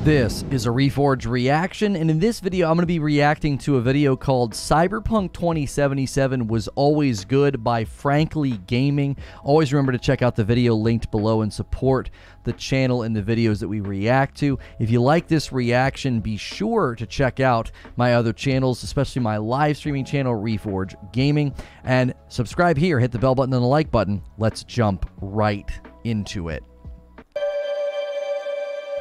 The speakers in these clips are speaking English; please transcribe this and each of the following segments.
This is a Reforge reaction, and in this video I'm going to be reacting to a video called Cyberpunk 2077 Was Always Good by Frankly Gaming. Always remember to check out the video linked below and support the channel and the videos that we react to. If you like this reaction, be sure to check out my other channels, especially my live streaming channel, Reforge Gaming, and subscribe here, hit the bell button and the like button. Let's jump right into it.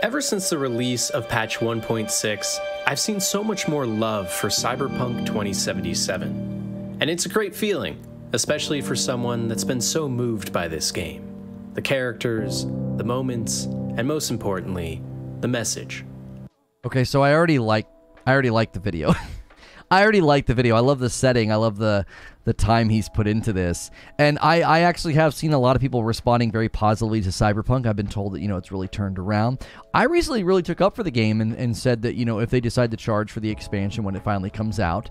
Ever since the release of patch 1.6, I've seen so much more love for Cyberpunk 2077. And it's a great feeling, especially for someone that's been so moved by this game. The characters, the moments, and most importantly, the message. Okay, so I already like the video. I already like the video. I love the setting. I love the time he's put into this. And I actually have seen a lot of people responding very positively to Cyberpunk. I've been told that, it's really turned around. I recently really took up for the game and said that, if they decide to charge for the expansion when it finally comes out,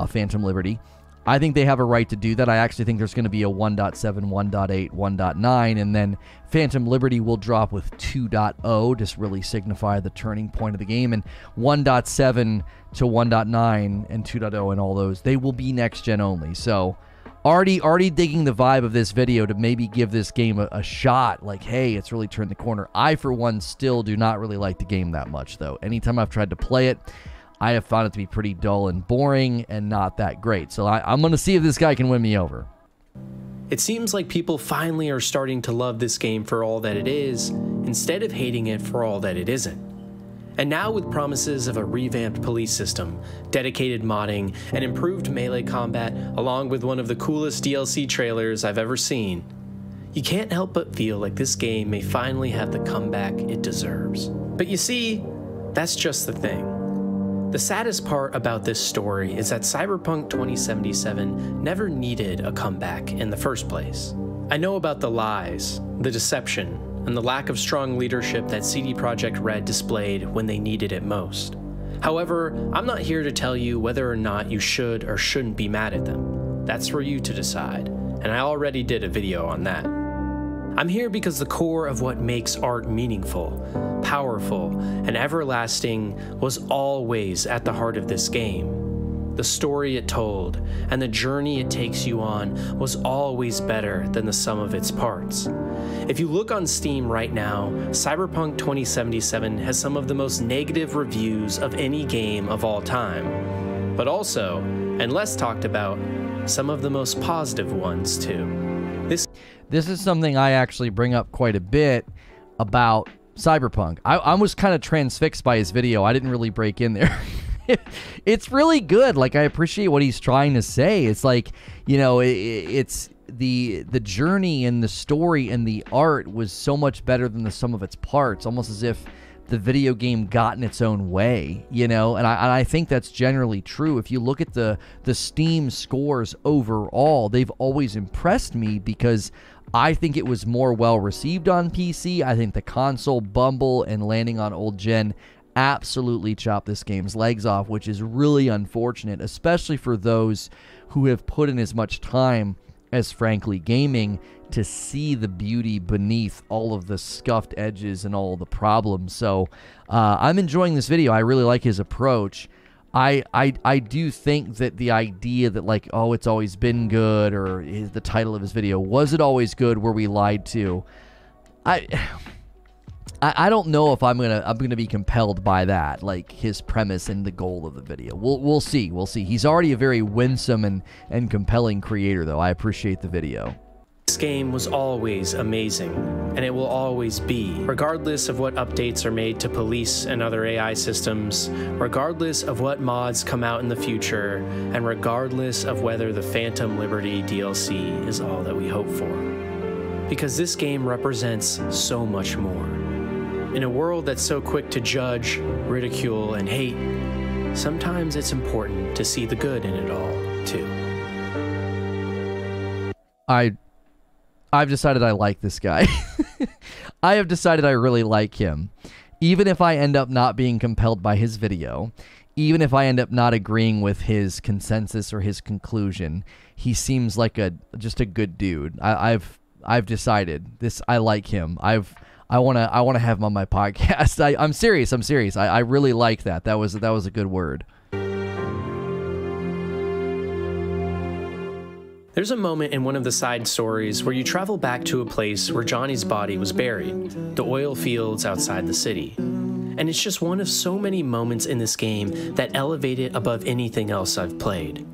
Phantom Liberty, I think they have a right to do that. I actually think there's going to be a 1.7, 1.8, 1.9, and then Phantom Liberty will drop with 2.0, just really signify the turning point of the game, and 1.7 to 1.9 and 2.0 and all those, they will be next gen only. So already digging the vibe of this video to maybe give this game a shot, like, hey, it's really turned the corner. I, for one, still do not really like the game that much, though. Anytime I've tried to play it, I have found it to be pretty dull and boring and not that great. So I'm going to see if this guy can win me over. It seems like people finally are starting to love this game for all that it is, instead of hating it for all that it isn't. And now with promises of a revamped police system, dedicated modding, and improved melee combat, along with one of the coolest DLC trailers I've ever seen, you can't help but feel like this game may finally have the comeback it deserves. But you see, that's just the thing. The saddest part about this story is that Cyberpunk 2077 never needed a comeback in the first place. I know about the lies, the deception, and the lack of strong leadership that CD Projekt Red displayed when they needed it most. However, I'm not here to tell you whether or not you should or shouldn't be mad at them. That's for you to decide, and I already did a video on that. I'm here because the core of what makes art meaningful, powerful, and everlasting was always at the heart of this game. The story it told and the journey it takes you on was always better than the sum of its parts. If you look on Steam right now, Cyberpunk 2077 has some of the most negative reviews of any game of all time. But also, and less talked about, some of the most positive ones too. This is something I actually bring up quite a bit about Cyberpunk. I was kind of transfixed by his video. I didn't really break in there. It's really good. Like, I appreciate what he's trying to say. It's like, it's the journey and the story and the art was so much better than the sum of its parts, almost as if the video game got in its own way, and I think that's generally true. If you look at the Steam scores overall, they've always impressed me because I think it was more well received on PC. I think the console bumble and landing on old gen absolutely chopped this game's legs off, which is really unfortunate, especially for those who have put in as much time as Frankly Gaming to see the beauty beneath all of the scuffed edges and all the problems. So I'm enjoying this video. I really like his approach. I do think that the idea that, like, oh, it's always been good, or is the title of his video, was it always good, were we lied to? I don't know if I'm gonna be compelled by that, like his premise and the goal of the video. We'll see. He's already a very winsome and compelling creator, though. I appreciate the video. This game was always amazing, and it will always be, regardless of what updates are made to police and other AI systems, regardless of what mods come out in the future, and regardless of whether the Phantom Liberty DLC is all that we hope for. Because this game represents so much more. In a world that's so quick to judge, ridicule, and hate, sometimes it's important to see the good in it all, too. I've decided I like this guy. I have decided I really like him. Even if I end up not being compelled by his video, even if I end up not agreeing with his consensus or his conclusion, he seems like just a good dude. I've decided this. I like him. I wanna have him on my podcast. I'm serious. I really like that. That was a good word. There's a moment in one of the side stories where you travel back to a place where Johnny's body was buried, the oil fields outside the city. And it's just one of so many moments in this game that elevate it above anything else I've played.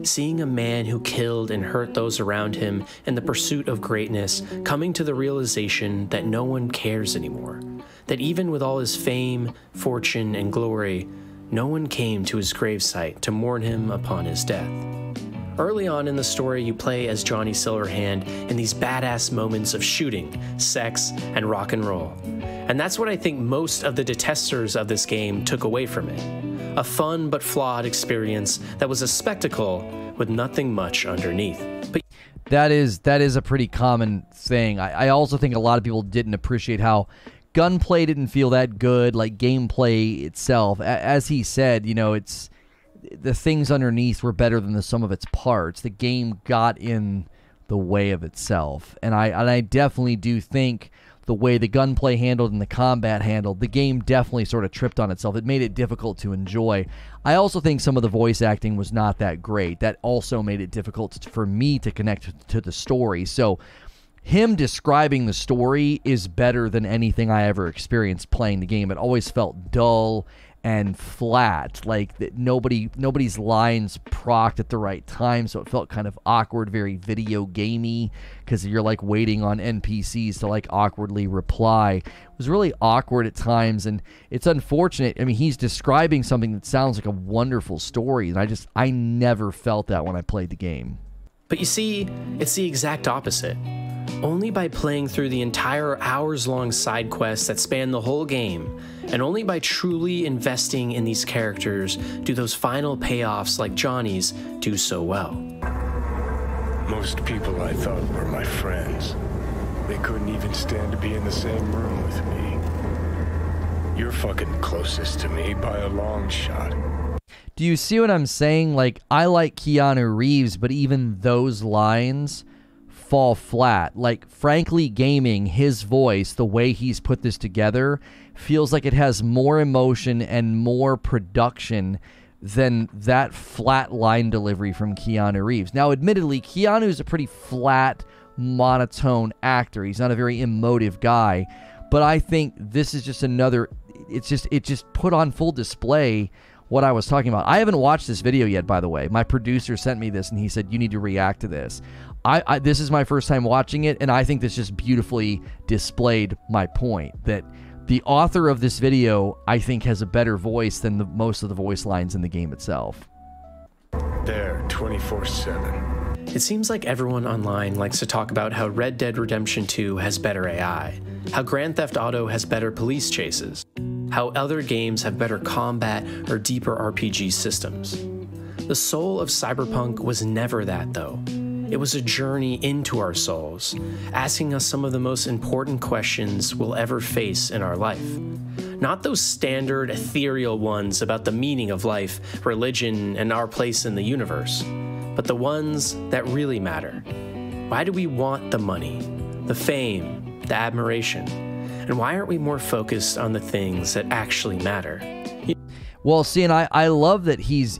Seeing a man who killed and hurt those around him in the pursuit of greatness coming to the realization that no one cares anymore, that even with all his fame, fortune, and glory, no one came to his gravesite to mourn him upon his death. Early on in the story, you play as Johnny Silverhand in these badass moments of shooting, sex, and rock and roll. And that's what I think most of the detesters of this game took away from it. A fun but flawed experience that was a spectacle with nothing much underneath. But that is a pretty common thing. I also think a lot of people didn't appreciate how gunplay didn't feel that good, like gameplay itself. As he said, you know, it's the things underneath were better than the sum of its parts. The game got in the way of itself. And I definitely do think the way the gunplay handled and the combat handled, the game definitely sort of tripped on itself. It made it difficult to enjoy. I also think some of the voice acting was not that great. That also made it difficult for me to connect to the story. So him describing the story is better than anything I ever experienced playing the game. It always felt dull and flat, like that nobody's lines procced at the right time, so it felt kind of awkward, very video gamey, because you're like waiting on NPCs to like awkwardly reply. It was really awkward at times, and it's unfortunate. I mean, he's describing something that sounds like a wonderful story, and I never felt that when I played the game. But you see, it's the exact opposite. Only by playing through the entire hours-long side quests that span the whole game, and only by truly investing in these characters do those final payoffs like Johnny's do so well. Most people I thought were my friends. They couldn't even stand to be in the same room with me. You're fucking closest to me by a long shot. Do you see what I'm saying? Like, I like Keanu Reeves, but even those lines fall flat. Like, frankly, gaming, his voice, the way he's put this together, feels like it has more emotion and more production than that flat line delivery from Keanu Reeves. Now, admittedly, Keanu's a pretty flat, monotone actor. He's not a very emotive guy, but I think this is just another, it just put on full display what I was talking about. I haven't watched this video yet, by the way. My producer sent me this, and he said, you need to react to this. This is my first time watching it, and I think this just beautifully displayed my point, that the author of this video, I think, has a better voice than most of the voice lines in the game itself. There, 24/7. It seems like everyone online likes to talk about how Red Dead Redemption 2 has better AI, how Grand Theft Auto has better police chases, how other games have better combat or deeper RPG systems. The soul of Cyberpunk was never that, though. It was a journey into our souls, asking us some of the most important questions we'll ever face in our life. Not those standard ethereal ones about the meaning of life, religion, and our place in the universe, but the ones that really matter. Why do we want the money, the fame, the admiration? And why aren't we more focused on the things that actually matter? Well, see, and I love that he's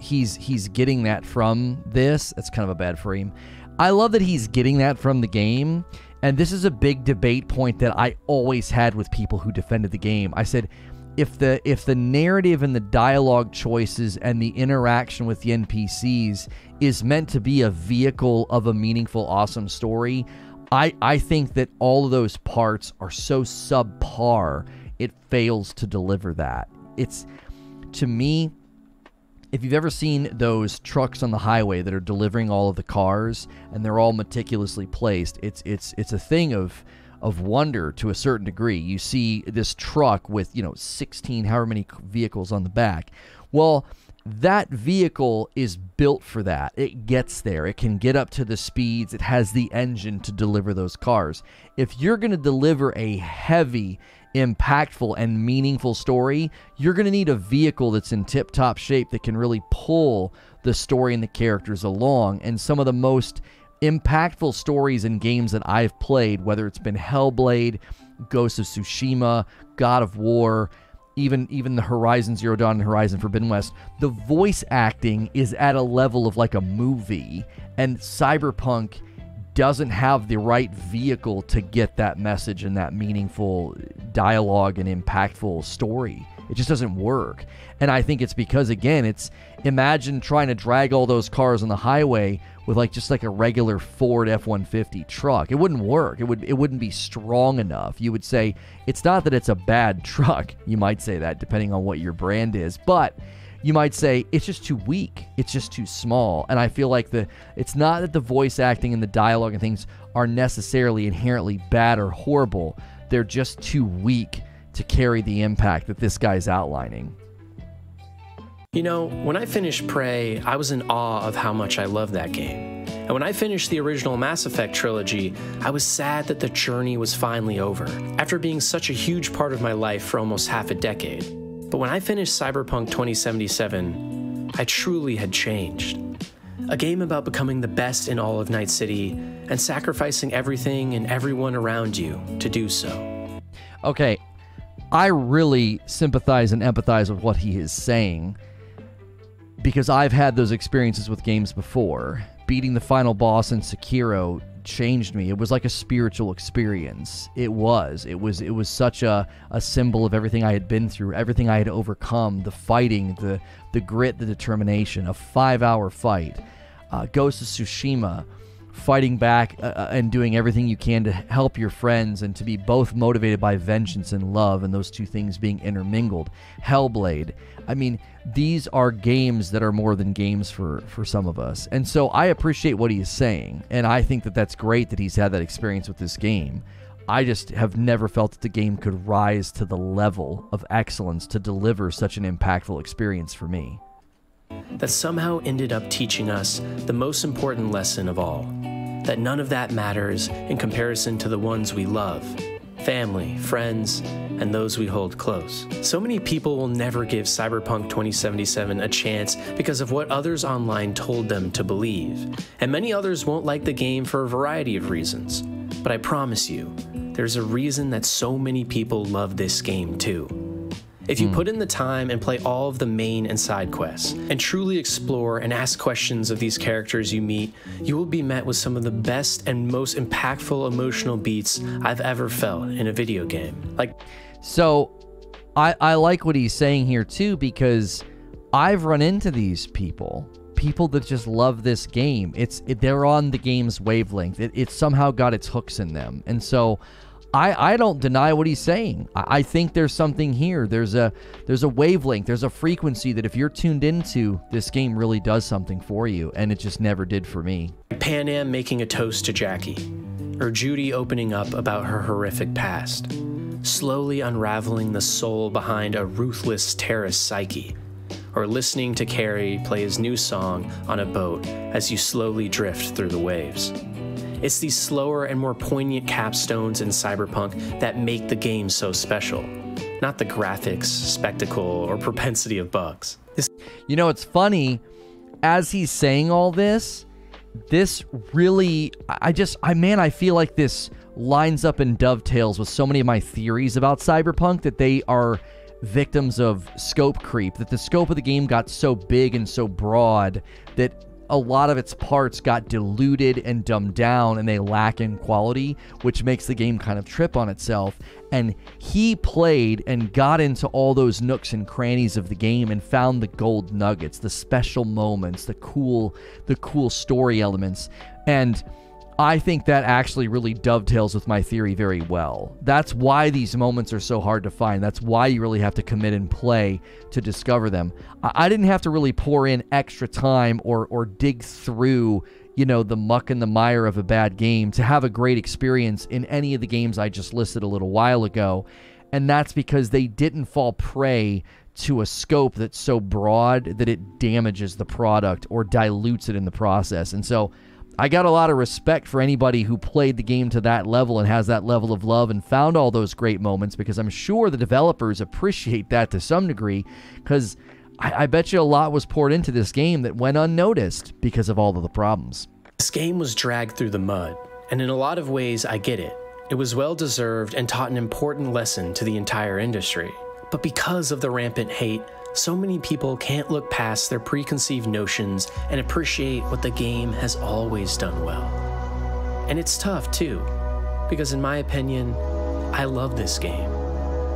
getting that from this. That's kind of a bad frame. I love that he's getting that from the game, and this is a big debate point that I always had with people who defended the game. I said, if the narrative and the dialogue choices and the interaction with the NPCs is meant to be a vehicle of a meaningful, awesome story, I think that all of those parts are so subpar, it fails to deliver that. It's, to me, if you've ever seen those trucks on the highway that are delivering all of the cars and they're all meticulously placed, it's a thing of wonder to a certain degree. You see this truck with, 16 however many vehicles on the back. Well, that vehicle is built for that. It gets there. It can get up to the speeds. It has the engine to deliver those cars. If you're going to deliver a heavy, impactful, and meaningful story, you're going to need a vehicle that's in tip-top shape that can really pull the story and the characters along. And some of the most impactful stories in games that I've played, whether it's been Hellblade, Ghost of Tsushima, God of War, even the Horizon Zero Dawn and Horizon Forbidden West, the voice acting is at a level of like a movie, and Cyberpunk doesn't have the right vehicle to get that message and that meaningful dialogue and impactful story. It just doesn't work. And I think it's because, again, imagine trying to drag all those cars on the highway with just a regular Ford F-150 truck. It wouldn't work. It wouldn't be strong enough. You would say, it's not that it's a bad truck. You might say that depending on what your brand is, but you might say it's just too weak. It's just too small. And I feel like it's not that the voice acting and the dialogue and things are necessarily inherently bad or horrible. They're just too weak to carry the impact that this guy's outlining. You know, when I finished Prey, I was in awe of how much I loved that game. And when I finished the original Mass Effect trilogy, I was sad that the journey was finally over, after being such a huge part of my life for almost half a decade. But when I finished Cyberpunk 2077, I truly had changed. A game about becoming the best in all of Night City and sacrificing everything and everyone around you to do so. Okay, I really sympathize and empathize with what he is saying, because I've had those experiences with games before. Beating the final boss in Sekiro changed me. It was like a spiritual experience. It was such a symbol of everything I had been through, everything I had overcome, the fighting, the grit, the determination. A 5-hour fight. Ghost of Tsushima, fighting back and doing everything you can to help your friends and to be both motivated by vengeance and love, and those two things being intermingled. Hellblade. I mean, these are games that are more than games for some of us. And so I appreciate what he is saying, and I think that that's great that he's had that experience with this game. I just have never felt that the game could rise to the level of excellence to deliver such an impactful experience for me. That somehow ended up teaching us the most important lesson of all, that none of that matters in comparison to the ones we love, family, friends, and those we hold close. So many people will never give Cyberpunk 2077 a chance because of what others online told them to believe, and many others won't like the game for a variety of reasons. But I promise you, there's a reason that so many people love this game too. If you put in the time and play all of the main and side quests, and truly explore and ask questions of these characters you meet, you will be met with some of the best and most impactful emotional beats I've ever felt in a video game. So, I like what he's saying here too, because I've run into these people that just love this game. They're on the game's wavelength. It somehow got its hooks in them, and so I don't deny what he's saying. I think there's something here. There's a wavelength, there's a frequency that if you're tuned into, this game really does something for you, and it just never did for me. Pan Am making a toast to Jackie, or Judy opening up about her horrific past, slowly unraveling the soul behind a ruthless terrorist psyche, or listening to Carrie play his new song on a boat as you slowly drift through the waves. It's these slower and more poignant capstones in Cyberpunk that make the game so special, not the graphics, spectacle, or propensity of bugs. You know, it's funny, as he's saying all this really, I feel like this lines up and dovetails with so many of my theories about Cyberpunk, that they are victims of scope creep, that the scope of the game got so big and so broad that a lot of its parts got diluted and dumbed down, and they lack in quality, which makes the game kind of trip on itself. And he played and got into all those nooks and crannies of the game and found the gold nuggets, the special moments, the cool story elements. And I think that actually really dovetails with my theory very well. That's why these moments are so hard to find. That's why you really have to commit and play to discover them. I didn't have to really pour in extra time or dig through, the muck and the mire of a bad game to have a great experience in any of the games I just listed a little while ago. And that's because they didn't fall prey to a scope that's so broad that it damages the product or dilutes it in the process. And so I got a lot of respect for anybody who played the game to that level and has that level of love and found all those great moments, because I'm sure the developers appreciate that to some degree, because I bet you a lot was poured into this game that went unnoticed because of all of the problems. This game was dragged through the mud, and in a lot of ways I get it. It was well-deserved and taught an important lesson to the entire industry. But because of the rampant hate, so many people can't look past their preconceived notions and appreciate what the game has always done well. And it's tough too, because in my opinion, I love this game.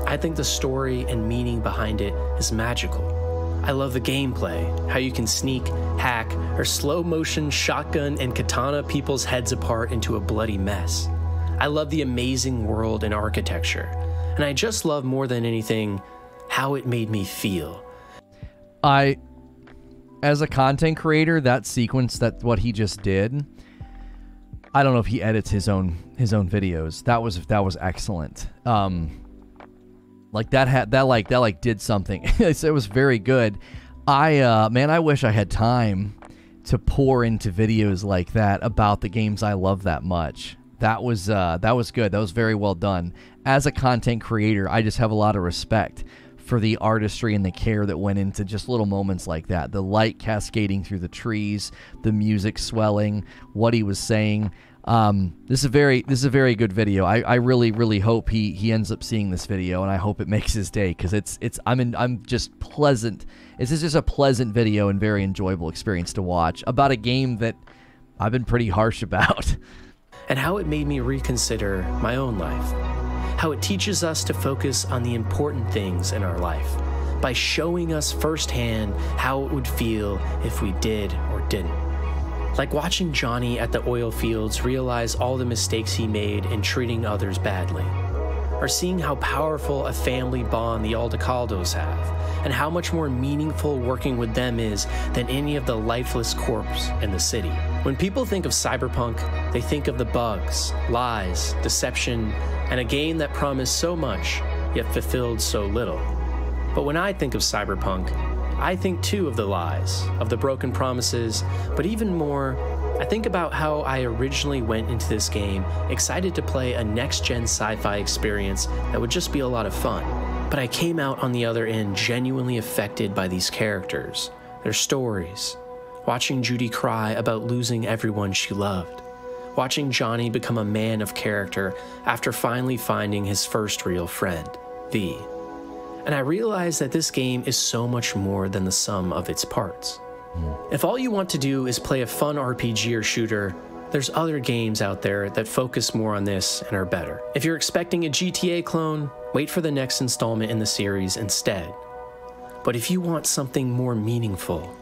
I think the story and meaning behind it is magical. I love the gameplay, how you can sneak, hack, or slow motion shotgun and katana people's heads apart into a bloody mess. I love the amazing world and architecture, and I just love more than anything how it made me feel. As a content creator, that sequence, what he just did, I don't know if he edits his own videos. That was excellent. Like that did something. It was very good. Man, I wish I had time to pour into videos like that about the games I love that much. That was good. That was very well done. As a content creator, I just have a lot of respect for the artistry and the care that went into just little moments like that. The light cascading through the trees, the music swelling, what he was saying. This is a very good video. I really hope he ends up seeing this video, and I hope it makes his day, because I'm just pleasant. This is just a pleasant video and very enjoyable experience to watch about a game that I've been pretty harsh about. And how it made me reconsider my own life. How it teaches us to focus on the important things in our life by showing us firsthand how it would feel if we did or didn't. Like watching Johnny at the oil fields realize all the mistakes he made in treating others badly. Or seeing how powerful a family bond the Aldecaldos have, and how much more meaningful working with them is than any of the lifeless corpse in the city. When people think of Cyberpunk, they think of the bugs, lies, deception, and a game that promised so much, yet fulfilled so little. But when I think of Cyberpunk, I think too of the lies, of the broken promises, but even more, I think about how I originally went into this game excited to play a next-gen sci-fi experience that would just be a lot of fun. But I came out on the other end genuinely affected by these characters, their stories, watching Judy cry about losing everyone she loved, watching Johnny become a man of character after finally finding his first real friend, V. And I realized that this game is so much more than the sum of its parts. If all you want to do is play a fun RPG or shooter, there's other games out there that focus more on this and are better. If you're expecting a GTA clone, wait for the next installment in the series instead. But if you want something more meaningful,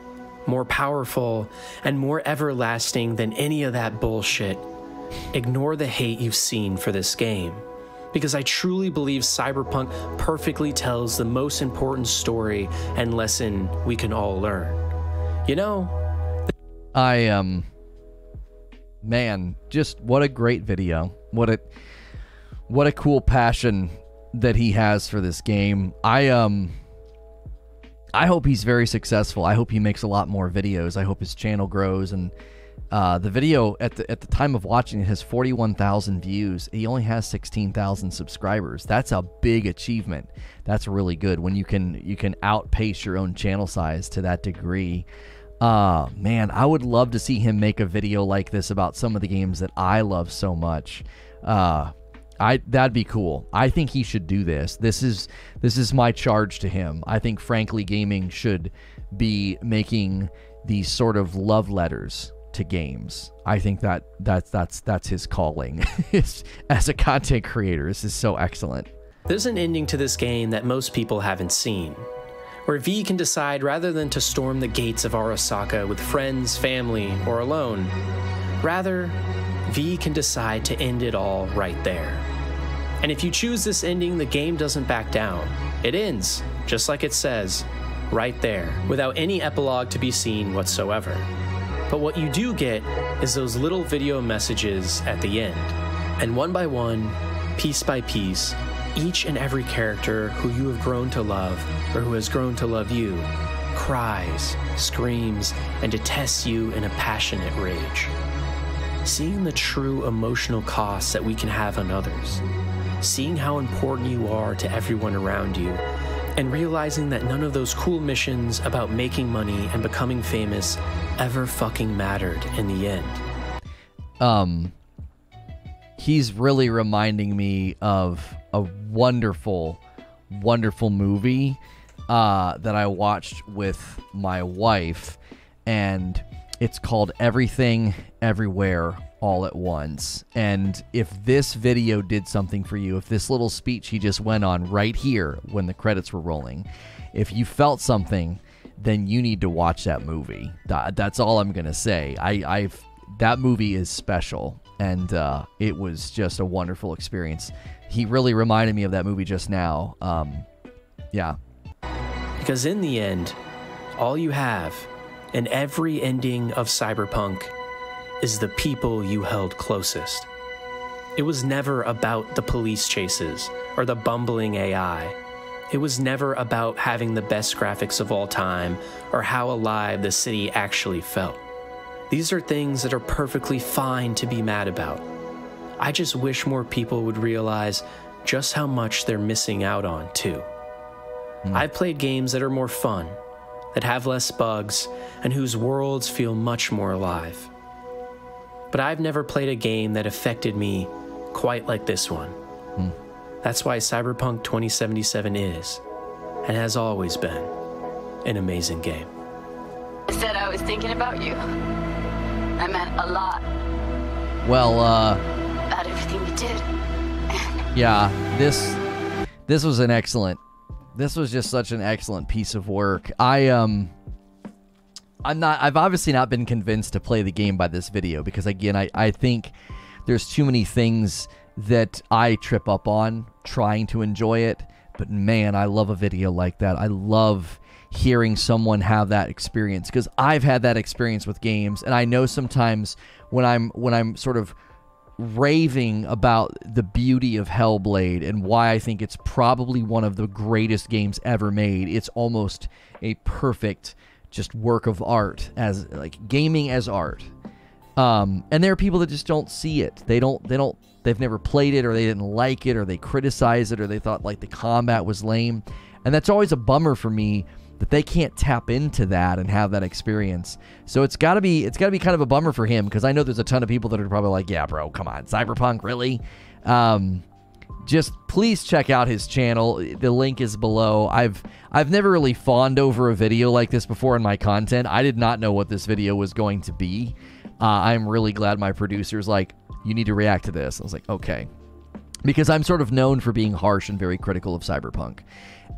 more powerful, and more everlasting than any of that bullshit, ignore the hate you've seen for this game. Because I truly believe Cyberpunk perfectly tells the most important story and lesson we can all learn. You know, man, just what a great video. What a cool passion that he has for this game. I hope he's very successful. I hope he makes a lot more videos. I hope his channel grows, and the video at the time of watching it has 41,000 views. He only has 16,000 subscribers. That's a big achievement. That's really good when you can outpace your own channel size to that degree. Man, I would love to see him make a video like this about some of the games that I love so much. That'd be cool. I think he should do this. This is my charge to him. I think Frankly Gaming should be making these sort of love letters to games. I think that's his calling as a content creator. This is so excellent. There's an ending to this game that most people haven't seen, where V can decide rather than to storm the gates of Arasaka with friends, family, or alone, rather, V can decide to end it all right there. And if you choose this ending, the game doesn't back down. It ends, just like it says, right there, without any epilogue to be seen whatsoever. But what you do get is those little video messages at the end. And one by one, piece by piece, each and every character who you have grown to love, or who has grown to love you, cries, screams, and detests you in a passionate rage. Seeing the true emotional costs that we can have on others, seeing how important you are to everyone around you, and realizing that none of those cool missions about making money and becoming famous ever fucking mattered in the end. he's really reminding me of a wonderful, wonderful movie that I watched with my wife, and it's called Everything Everywhere All at Once. And if this video did something for you, if this little speech he just went on right here when the credits were rolling, if you felt something, then you need to watch that movie. That's all I'm gonna say. That movie is special, and it was just a wonderful experience. He really reminded me of that movie just now. Yeah. Because in the end, all you have in every ending of Cyberpunk is the people you held closest. It was never about the police chases or the bumbling AI. It was never about having the best graphics of all time or how alive the city actually felt. These are things that are perfectly fine to be mad about. I just wish more people would realize just how much they're missing out on, too. I've played games that are more fun, that have less bugs, and whose worlds feel much more alive. But I've never played a game that affected me quite like this one. That's why Cyberpunk 2077 is, and has always been, an amazing game. I said I was thinking about you. I meant a lot. Well, About everything you did. yeah, this was an excellent. This was just such an excellent piece of work. I've obviously not been convinced to play the game by this video because, again, I think there's too many things that I trip up on trying to enjoy it. But man, I love a video like that. I love hearing someone have that experience because I've had that experience with games, and I know sometimes when I'm sort of raving about the beauty of Hellblade and why I think it's probably one of the greatest games ever made. It's almost a perfect just work of art, as like gaming as art. And there are people that just don't see it. They've never played it, or they didn't like it, or they criticize it, or they thought like the combat was lame. And that's always a bummer for me that they can't tap into that and have that experience. So it's got to be kind of a bummer for him, because I know there's a ton of people that are probably like, yeah, bro, come on, Cyberpunk, really? Just please check out his channel. The link is below. I've never really fawned over a video like this before in my content. I did not know what this video was going to be. I'm really glad my producer's like, you need to react to this. I was like, okay. Because I'm sort of known for being harsh and very critical of Cyberpunk.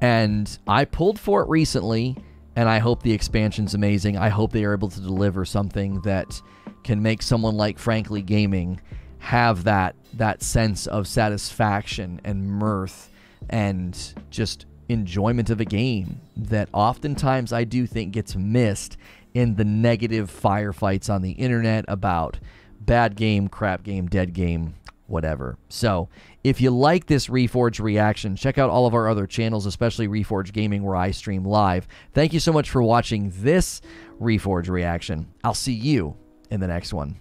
And I pulled for it recently, and I hope the expansion's amazing. I hope they are able to deliver something that can make someone like Frankly Gaming have that sense of satisfaction and mirth and just enjoyment of a game that oftentimes I do think gets missed in the negative firefights on the internet about bad game, crap game, dead game, whatever. So if you like this Reforge reaction, check out all of our other channels, especially Reforge Gaming, where I stream live. Thank you so much for watching this Reforge reaction. I'll see you in the next one.